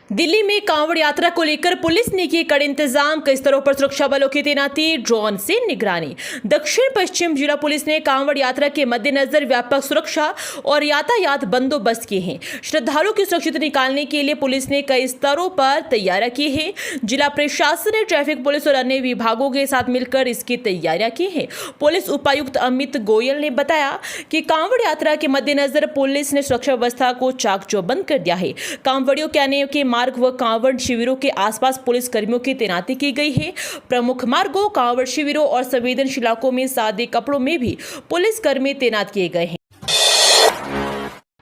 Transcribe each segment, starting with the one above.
दिल्ली में कांवड़ यात्रा को लेकर पुलिस ने किए कड़े इंतजाम। कई स्तरों पर सुरक्षा बलों की तैनाती, ड्रोन से निगरानी। दक्षिण पश्चिम जिला पुलिस ने कांवड़ यात्रा के मद्देनजर व्यापक सुरक्षा और यातायात बंदोबस्त किए हैं। श्रद्धालुओं की सुरक्षित निकालने के लिए पुलिस ने कई स्तरों पर तैयारियां की हैं। जिला प्रशासन ने ट्रैफिक पुलिस और अन्य विभागों के साथ मिलकर इसकी तैयारियां की हैं। पुलिस उपायुक्त अमित गोयल ने बताया कि कांवड़ यात्रा के मद्देनजर पुलिस ने सुरक्षा व्यवस्था को चाक चौबंद कर दिया है। कांवड़ियों के आने के मार्ग व कांवड़ शिविरों के आसपास पुलिस कर्मियों की तैनाती की गई है। प्रमुख मार्गों, कांवड़ शिविरों और संवेदनशील इलाकों में सादे कपड़ों में भी पुलिस कर्मी तैनात किए गए हैं।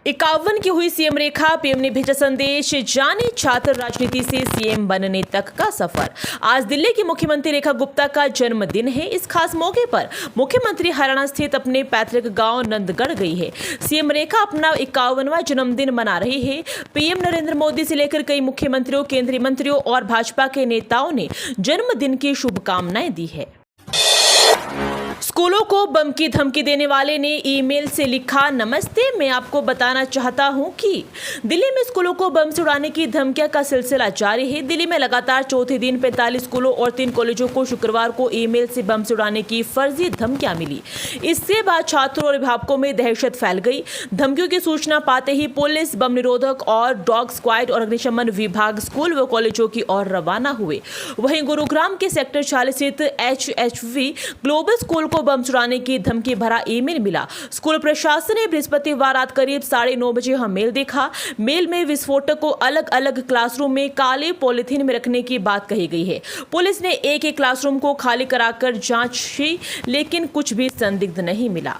51 की हुई सीएम रेखा, पीएम ने भेजा संदेश, जाने छात्र राजनीति से सीएम बनने तक का सफर। आज दिल्ली की मुख्यमंत्री रेखा गुप्ता का जन्मदिन है। इस खास मौके पर मुख्यमंत्री हरियाणा स्थित अपने पैतृक गांव नंदगढ़ गई है। सीएम रेखा अपना 51वां जन्मदिन मना रही है। पीएम नरेंद्र मोदी से लेकर कई मुख्यमंत्रियों, केंद्रीय मंत्रियों और भाजपा के नेताओं ने जन्मदिन की शुभकामनाएं दी है। स्कूलों को बम की धमकी देने वाले ने ईमेल से लिखा, नमस्ते, मैं आपको बताना चाहता हूं कि दिल्ली में स्कूलों को बम से उड़ाने की धमकियों का सिलसिला जारी है। दिल्ली में लगातार चौथे दिन 45 स्कूलों और 3 कॉलेजों को शुक्रवार को ईमेल से बम से उड़ाने की फर्जी धमकियां मिली। इससे बाद छात्रों और अभिभावकों में दहशत फैल गई। धमकियों की सूचना पाते ही पुलिस, बम निरोधक और डॉग स्क्वाड और अग्निशमन विभाग स्कूल व कॉलेजों की ओर रवाना हुए। वहीं गुरुग्राम के सेक्टर 40 स्थित HHV ग्लोबल स्कूल को बम चुराने की धमकी भरा ईमेल मिला। स्कूल प्रशासन ने बृहस्पतिवार रात करीब 9:30 बजे यह मेल देखा। मेल में विस्फोटक को अलग अलग क्लासरूम में काले पॉलिथीन में रखने की बात कही गई है। पुलिस ने एक एक क्लासरूम को खाली कराकर जांच की, लेकिन कुछ भी संदिग्ध नहीं मिला।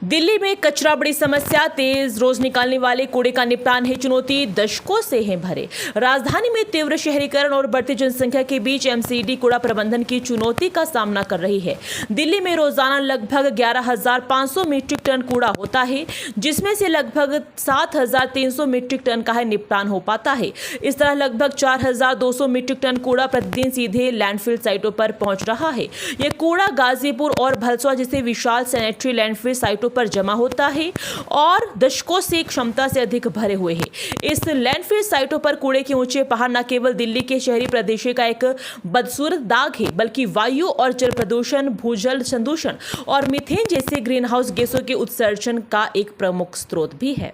दिल्ली में कचरा बड़ी समस्या, तेज रोज निकालने वाले कूड़े का निपटान है चुनौती, दशकों से हैं भरे। राजधानी में तीव्र शहरीकरण और बढ़ती जनसंख्या के बीच MCD कूड़ा प्रबंधन की चुनौती का सामना कर रही है। दिल्ली में रोजाना लगभग 11,500 मीट्रिक टन कूड़ा होता है, जिसमें से लगभग 7,300 मीट्रिक टन का निपटान हो पाता है। इस तरह लगभग 4,200 मीट्रिक टन कूड़ा प्रतिदिन सीधे लैंडफिल साइटों पर पहुंच रहा है। यह कूड़ा गाजीपुर और भलसवा जैसे विशाल सैनिटरी लैंडफिल साइटों पर जमा होता है और दशकों से क्षमता से अधिक भरे हुए हैं। इस लैंडफिल साइटों पर कूड़े के ऊंचे पहाड़ न केवल दिल्ली के शहरी प्रदेश का एक बदसूरत दाग है, बल्कि वायु और जल प्रदूषण, भूजल संदूषण और मीथेन जैसे ग्रीन हाउस गैसों के उत्सर्जन का एक प्रमुख स्रोत भी है।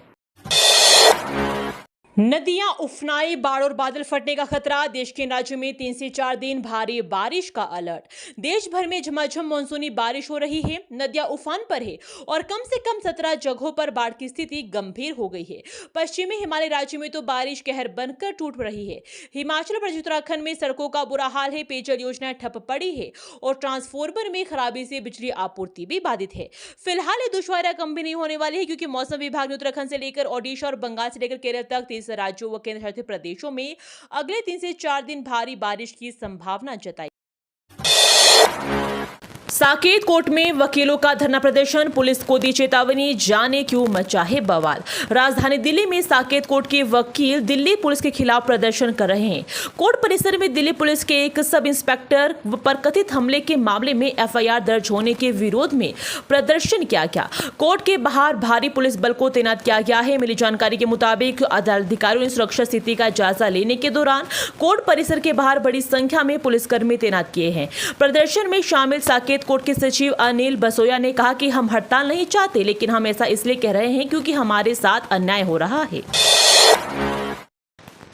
नदियां उफनाई, बाढ़ और बादल फटने का खतरा। देश के राज्यों में 3 से 4 दिन भारी बारिश का अलर्ट। देश भर में झमाझम मानसूनी बारिश हो रही है। नदियां उफान पर है और कम से कम 17 जगहों पर बाढ़ की स्थिति गंभीर हो गई है। पश्चिमी हिमालय राज्यों में तो बारिश कहर बनकर टूट रही है। हिमाचल प्रदेश, उत्तराखंड में सड़कों का बुरा हाल है। पेयजल योजनाएं ठप पड़ी है और ट्रांसफार्मर में खराबी से बिजली आपूर्ति भी बाधित है। फिलहाल ये दुश्वारियां कम भी नहीं होने वाली है, क्योंकि मौसम विभाग ने उत्तराखंड से लेकर ओडिशा और बंगाल से लेकर केरल तक 30 राज्यों व केंद्र शासित प्रदेशों में अगले 3 से 4 दिन भारी बारिश की संभावना जताई। साकेत कोर्ट में वकीलों का धरना प्रदर्शन, पुलिस को दी चेतावनी, जाने क्यों मचा है बवाल। राजधानी दिल्ली में साकेत कोर्ट के वकील दिल्ली पुलिस के खिलाफ प्रदर्शन कर रहे हैं। कोर्ट परिसर में दिल्ली पुलिस के एक सब इंस्पेक्टर पर कथित हमले के मामले में FIR दर्ज होने के विरोध में प्रदर्शन किया गया। कोर्ट के बाहर भारी पुलिस बल को तैनात किया गया है। मिली जानकारी के मुताबिक अदालत अधिकारियों ने सुरक्षा स्थिति का जायजा लेने के दौरान कोर्ट परिसर के बाहर बड़ी संख्या में पुलिसकर्मी तैनात किए हैं। प्रदर्शन में शामिल साकेत कोर्ट के सचिव अनिल बसोया ने कहा कि हम हड़ताल नहीं चाहते, लेकिन हम ऐसा इसलिए कह रहे हैं क्योंकि हमारे साथ अन्याय हो रहा है।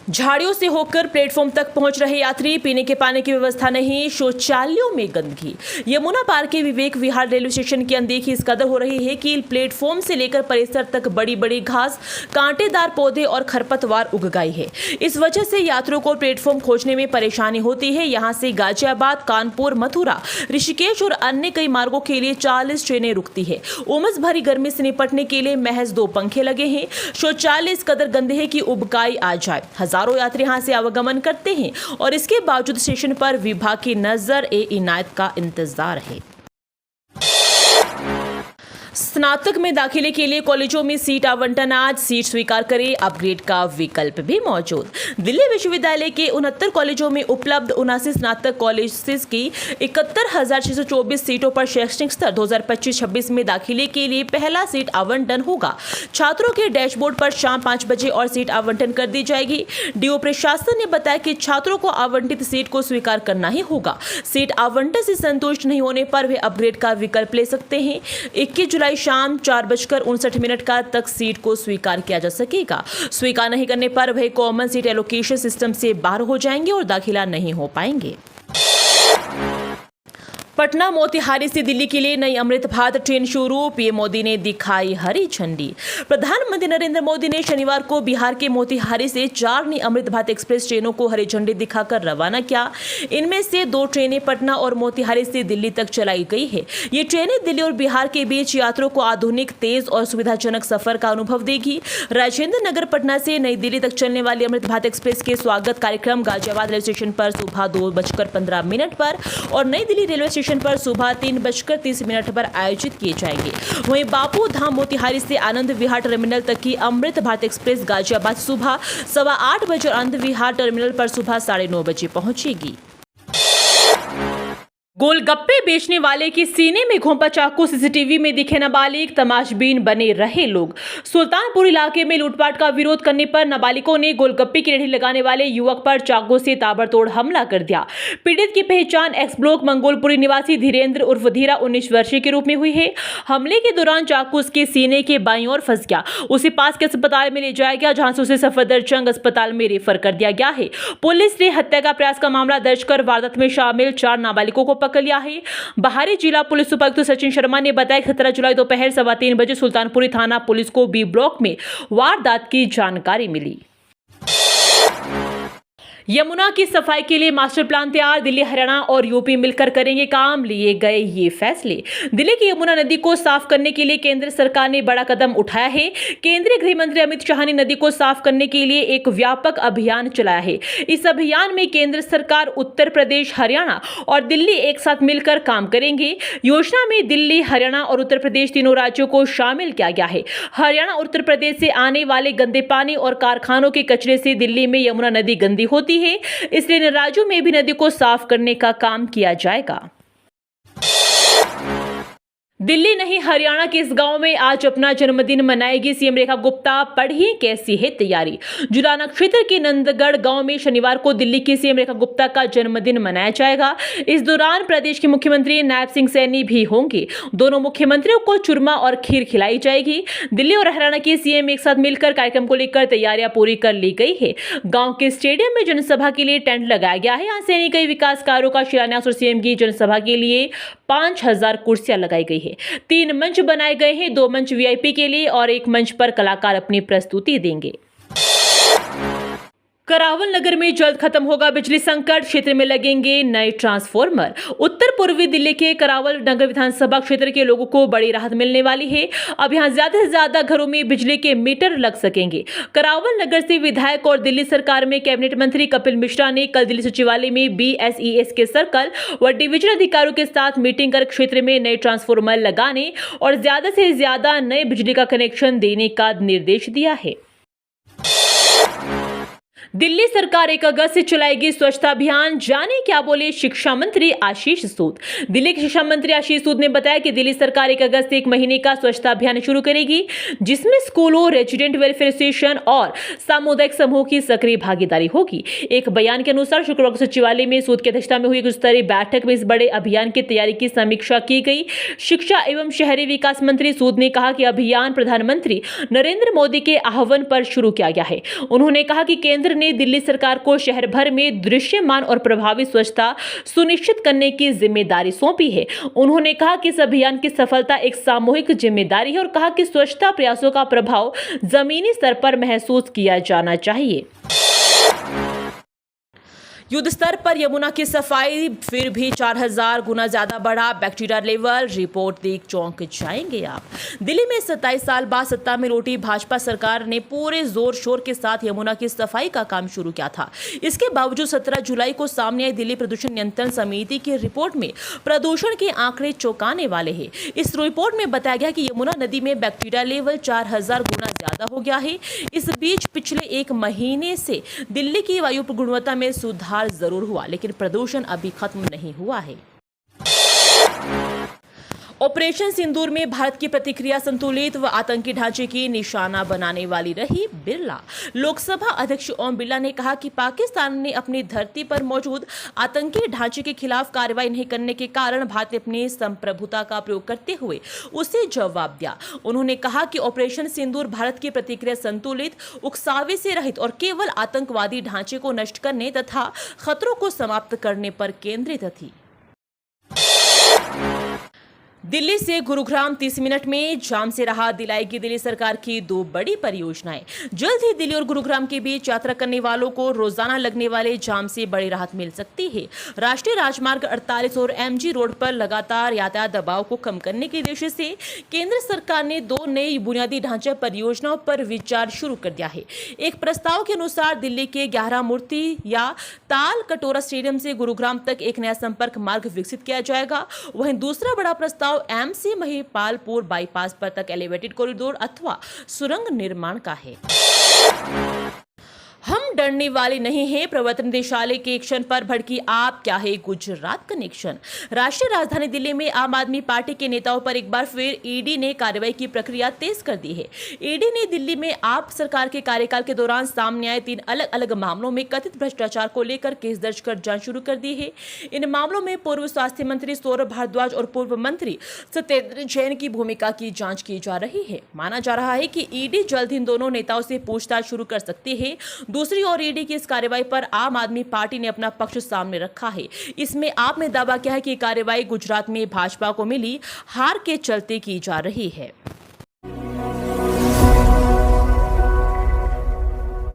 झाड़ियों से होकर प्लेटफॉर्म तक पहुंच रहे यात्री, पीने के पानी की व्यवस्था नहीं, शौचालयों में गंदगी। यमुना पार के विवेक विहार रेलवे स्टेशन की अनदेखी इस कदर हो रही है कि प्लेटफॉर्म से लेकर परिसर तक बड़ी बड़ी घास, कांटेदार पौधे और खरपतवार उग गई है। इस वजह से यात्रियों को प्लेटफॉर्म खोजने में परेशानी होती है। यहाँ से गाजियाबाद, कानपुर, मथुरा, ऋषिकेश और अन्य कई मार्गों के लिए 40 ट्रेनें रुकती है। उमस भरी गर्मी से निपटने के लिए महज 2 पंखे लगे हैं। शौचालय इस कदर गंदे हैं कि उबकाई आ जाए। हजारों यात्री यहां से आवागमन करते हैं और इसके बावजूद स्टेशन पर विभाग की नजर इनायत का इंतजार है। स्नातक में दाखिले के लिए कॉलेजों में सीट आवंटन आज, सीट स्वीकार करें, अपग्रेड का विकल्प भी मौजूद। दिल्ली विश्वविद्यालय के 69 कॉलेजों में उपलब्ध 79 स्नातक कॉलेजेस की 71,624 सीटों पर शैक्षणिक स्तर 2025-26 में दाखिले के लिए पहला सीट आवंटन होगा। छात्रों के डैशबोर्ड पर शाम 5 बजे और सीट आवंटन कर दी जाएगी। डीओ प्रशासन ने बताया कि छात्रों को आवंटित सीट को स्वीकार करना ही होगा। सीट आवंटन से संतुष्ट नहीं होने पर वे अपग्रेड का विकल्प ले सकते हैं। 21 जुलाई शाम 4:59 का तक सीट को स्वीकार किया जा सकेगा। स्वीकार नहीं करने पर वह कॉमन सीट एलोकेशन सिस्टम से बाहर हो जाएंगे और दाखिला नहीं हो पाएंगे। पटना मोतिहारी से दिल्ली के लिए नई अमृत भारत ट्रेन शुरू, पीएम मोदी ने दिखाई हरी झंडी। प्रधानमंत्री नरेंद्र मोदी ने शनिवार को बिहार के मोतिहारी से 4 नई अमृत भारत एक्सप्रेस ट्रेनों को हरी झंडी दिखाकर रवाना किया। इनमें से 2 ट्रेनें पटना और मोतिहारी से दिल्ली तक चलाई गई है। ये ट्रेनें दिल्ली और बिहार के बीच यात्रियों को आधुनिक, तेज और सुविधाजनक सफर का अनुभव देगी। राजेंद्र नगर पटना से नई दिल्ली तक चलने वाली अमृत भारत एक्सप्रेस के स्वागत कार्यक्रम गाजियाबाद रेलवे स्टेशन पर सुबह 2:15 पर और नई दिल्ली रेलवे स्टेशन पर सुबह 3:30 पर आयोजित किए जाएंगे। वहीं बापू धाम मोतिहारी से आनंद विहार टर्मिनल तक की अमृत भारत एक्सप्रेस गाजियाबाद सुबह 8:15 बजे और आनंद विहार टर्मिनल पर सुबह 9:30 बजे पहुंचेगी। गोलगप्पे बेचने वाले के सीने में घोंपा चाकू, सीसीटीवी में दिखे नाबालिग, तमाशबीन बने रहे लोग। सुल्तानपुर इलाके में लूटपाट का विरोध करने पर नाबालिगों ने गोलगप्पे की रेहड़ी लगाने वाले युवक पर चाकू से ताबड़तोड़ हमला कर दिया। पीड़ित की पहचान एक्स ब्लॉक मंगोलपुरी निवासी धीरेन्द्र उर्फ धीरा 19 वर्षीय के रूप में हुई है। हमले के दौरान चाकू उसके सीने के बाईं ओर फंस गया। उसे पास के अस्पताल में ले जाया गया, जहां से उसे सफदरजंग अस्पताल में रेफर कर दिया गया है। पुलिस ने हत्या का प्रयास का मामला दर्ज कर वारदात में शामिल 4 नाबालिगों को पकड़ लिया है। बाहरी जिला पुलिस उपायुक्त सचिन शर्मा ने बताया कि 17 जुलाई दोपहर 3:15 बजे सुल्तानपुरी थाना पुलिस को बी ब्लॉक में वारदात की जानकारी मिली। यमुना की सफाई के लिए मास्टर प्लान तैयार, दिल्ली, हरियाणा और यूपी मिलकर करेंगे काम, लिए गए ये फैसले। दिल्ली की यमुना नदी को साफ करने के लिए केंद्र सरकार ने बड़ा कदम उठाया है। केंद्रीय गृह मंत्री अमित शाह ने नदी को साफ करने के लिए एक व्यापक अभियान चलाया है। इस अभियान में केंद्र सरकार, उत्तर प्रदेश, हरियाणा और दिल्ली एक साथ मिलकर काम करेंगे। योजना में दिल्ली, हरियाणा और उत्तर प्रदेश तीनों राज्यों को शामिल किया गया है। हरियाणा और उत्तर प्रदेश से आने वाले गंदे पानी और कारखानों के कचरे से दिल्ली में यमुना नदी गंदी होती है, इसलिए इन राज्यों में भी नदी को साफ करने का काम किया जाएगा। दिल्ली नहीं, हरियाणा के इस गांव में आज अपना जन्मदिन मनाएगी सीएम रेखा गुप्ता, पढ़िए कैसी है तैयारी। जुलाना क्षेत्र के नंदगढ़ गांव में शनिवार को दिल्ली की सीएम रेखा गुप्ता का जन्मदिन मनाया जाएगा। इस दौरान प्रदेश के मुख्यमंत्री नायब सिंह सैनी भी होंगे। दोनों मुख्यमंत्रियों को चूरमा और खीर खिलाई जाएगी। दिल्ली और हरियाणा के सीएम एक साथ मिलकर कार्यक्रम को लेकर तैयारियां पूरी कर ली गई है। गाँव के स्टेडियम में जनसभा के लिए टेंट लगाया गया है। यहाँ सैनी कई विकास कार्यों का शिलान्यास और सीएम की जनसभा के लिए 5000 कुर्सियां लगाई गई है। 3 मंच बनाए गए हैं, 2 मंच वीआईपी के लिए और 1 मंच पर कलाकार अपनी प्रस्तुति देंगे। करावल नगर में जल्द खत्म होगा बिजली संकट, क्षेत्र में लगेंगे नए ट्रांसफॉर्मर। उत्तर पूर्वी दिल्ली के करावल नगर विधानसभा क्षेत्र के लोगों को बड़ी राहत मिलने वाली है। अब यहां ज्यादा से ज्यादा घरों में बिजली के मीटर लग सकेंगे। करावल नगर से विधायक और दिल्ली सरकार में कैबिनेट मंत्री कपिल मिश्रा ने कल दिल्ली सचिवालय में BSES के सर्कल व डिवीजन अधिकारियों के साथ मीटिंग कर क्षेत्र में नए ट्रांसफॉर्मर लगाने और ज्यादा से ज्यादा नए बिजली का कनेक्शन देने का निर्देश दिया है। दिल्ली सरकार 1 अगस्त से चलाएगी स्वच्छता अभियान, जाने क्या बोले शिक्षा मंत्री आशीष सूद। दिल्ली के शिक्षा मंत्री आशीष सूद ने बताया कि दिल्ली सरकार 1 अगस्त से 1 महीने का स्वच्छता अभियान शुरू करेगी, जिसमें स्कूलों, रेजिडेंट वेलफेयर स्टेशन और सामुदायिक समूह की सक्रिय भागीदारी होगी। एक बयान के अनुसार शुक्रवार को सचिवालय में सूद की अध्यक्षता में हुई एक उच्च स्तरीय बैठक में इस बड़े अभियान की तैयारी की समीक्षा की गई। शिक्षा एवं शहरी विकास मंत्री सूद ने कहा कि अभियान प्रधानमंत्री नरेंद्र मोदी के आह्वान पर शुरू किया गया है। उन्होंने कहा कि केंद्र ने दिल्ली सरकार को शहर भर में दृश्यमान और प्रभावी स्वच्छता सुनिश्चित करने की जिम्मेदारी सौंपी है। उन्होंने कहा कि इस अभियान की सफलता एक सामूहिक जिम्मेदारी है और कहा कि स्वच्छता प्रयासों का प्रभाव जमीनी स्तर पर महसूस किया जाना चाहिए। युद्ध स्तर पर यमुना की सफाई फिर भी 4000 गुना ज्यादा बढ़ा बैक्टीरिया लेवल, रिपोर्ट देख चौंक जाएंगे आप। दिल्ली में 27 साल बाद सत्ता में लौटी भाजपा सरकार ने पूरे जोर शोर के साथ यमुना की सफाई का काम शुरू किया था। इसके बावजूद 17 जुलाई को सामने आई दिल्ली प्रदूषण नियंत्रण समिति की रिपोर्ट में प्रदूषण के आंकड़े चौंकाने वाले हैं। इस रिपोर्ट में बताया गया कि यमुना नदी में बैक्टीरिया लेवल 4000 गुना ज्यादा हो गया है। इस बीच पिछले एक महीने से दिल्ली की वायु गुणवत्ता में सुधार जरूर हुआ, लेकिन प्रदूषण अभी खत्म नहीं हुआ है। ऑपरेशन सिंदूर में भारत की प्रतिक्रिया संतुलित व आतंकी ढांचे की निशाना बनाने वाली रही। बिरला लोकसभा अध्यक्ष ओम बिरला ने कहा कि पाकिस्तान ने अपनी धरती पर मौजूद आतंकी ढांचे के खिलाफ कार्रवाई नहीं करने के कारण भारत ने अपनी संप्रभुता का प्रयोग करते हुए उसे जवाब दिया। उन्होंने कहा कि ऑपरेशन सिंदूर भारत की प्रतिक्रिया संतुलित, उकसावे से रहित और केवल आतंकवादी ढांचे को नष्ट करने तथा खतरों को समाप्त करने पर केंद्रित थी। दिल्ली से गुरुग्राम 30 मिनट में जाम से राहत दिलाएगी दिल्ली सरकार की 2 बड़ी परियोजनाएं। जल्द ही दिल्ली और गुरुग्राम के बीच यात्रा करने वालों को रोजाना लगने वाले जाम से बड़ी राहत मिल सकती है। राष्ट्रीय राजमार्ग 48 और एमजी रोड पर लगातार यातायात दबाव को कम करने के उद्देश्य से केंद्र सरकार ने 2 नई बुनियादी ढांचा परियोजनाओं पर विचार शुरू कर दिया है। एक प्रस्ताव के अनुसार दिल्ली के 11 मूर्ति या ताल कटोरा स्टेडियम से गुरुग्राम तक एक नया संपर्क मार्ग विकसित किया जाएगा। वहीं दूसरा बड़ा प्रस्ताव एमसी महिपालपुर बाईपास पर तक एलिवेटेड कॉरिडोर अथवा सुरंग निर्माण का है। हम डरने वाले नहीं हैं, प्रवर्तन निदेशालय के एक्शन पर भड़की आप, क्या है गुजरात कनेक्शन। राष्ट्रीय राजधानी दिल्ली में आम आदमी पार्टी के नेताओं पर एक बार फिर ईडी ने कार्रवाई की प्रक्रिया तेज कर दी है। ईडी ने दिल्ली में आप सरकार के कार्यकाल के दौरान सामने आए 3 अलग अलग मामलों में कथित भ्रष्टाचार को लेकर केस दर्ज कर जांच शुरू कर दी है। इन मामलों में पूर्व स्वास्थ्य मंत्री सौरभ भारद्वाज और पूर्व मंत्री सत्येंद्र जैन की भूमिका की जांच की जा रही है। माना जा रहा है कि ईडी जल्द इन दोनों नेताओं से पूछताछ शुरू कर सकती है। दूसरी ओर ईडी की इस कार्रवाई पर आम आदमी पार्टी ने अपना पक्ष सामने रखा है। इसमें आप ने दावा किया है कि कार्रवाई गुजरात में भाजपा को मिली हार के चलते की जा रही है।